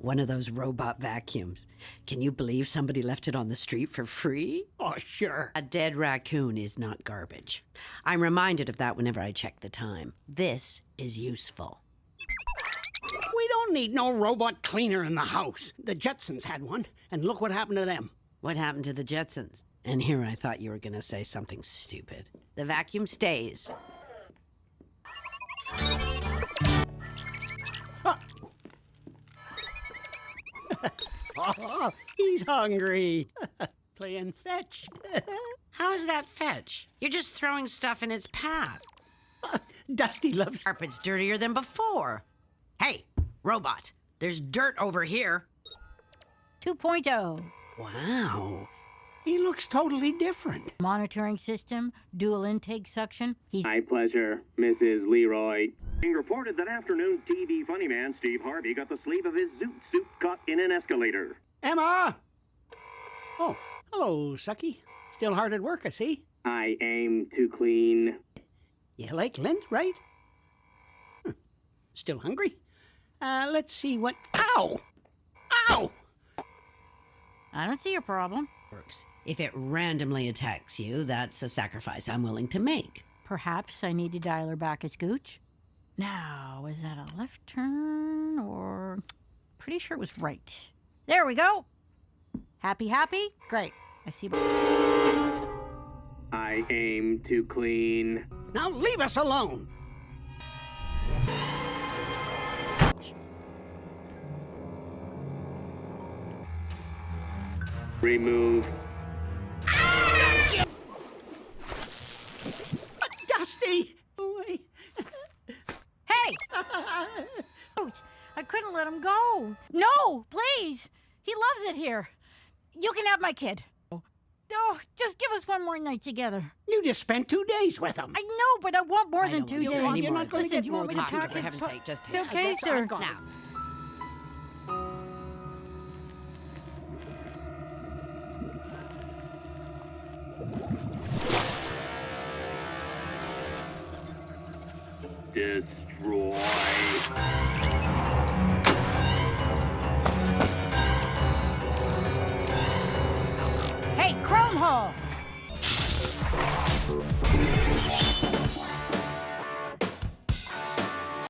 One of those robot vacuums. Can you believe somebody left it on the street for free? Oh, sure. A dead raccoon is not garbage. I'm reminded of that whenever I check the time. This is useful. We don't need no robot cleaner in the house. The Jetsons had one, and look what happened to them. What happened to the Jetsons? And here I thought you were going to say something stupid. The vacuum stays. Oh, he's hungry. Playing fetch. How's that fetch? You're just throwing stuff in its path. Dusty loves... Carpet's dirtier than before. Hey, robot, there's dirt over here. 2.0. Wow. He looks totally different. Monitoring system, dual intake suction. He's My pleasure, Mrs. Leroy. Being reported that afternoon, TV funny man Steve Harvey got the sleeve of his zoot suit caught in an escalator. Emma! Oh, hello, Sucky. Still hard at work, I see. I aim to clean. You like lint, right? Still hungry? Let's see what... Ow! Ow! I don't see your problem. Works. If it randomly attacks you, that's a sacrifice I'm willing to make. Perhaps I need to dial her back as Gooch. Now, is that a left turn or... Pretty sure it was right. There we go. Happy, happy? Great. I see... I aim to clean. Now leave us alone! Remove. Dusty! Hey! Gooch, I couldn't let him go. No, please. He loves it here. You can have my kid. Oh, just give us one more night together. You just spent 2 days with him. I know, but I want more I than don't 2 want days. you any You're more not going to Listen, get do you more want me than to that. talk? For heaven's sake, just It's okay, sir. now. Destroy. Hey, Chrome Hole!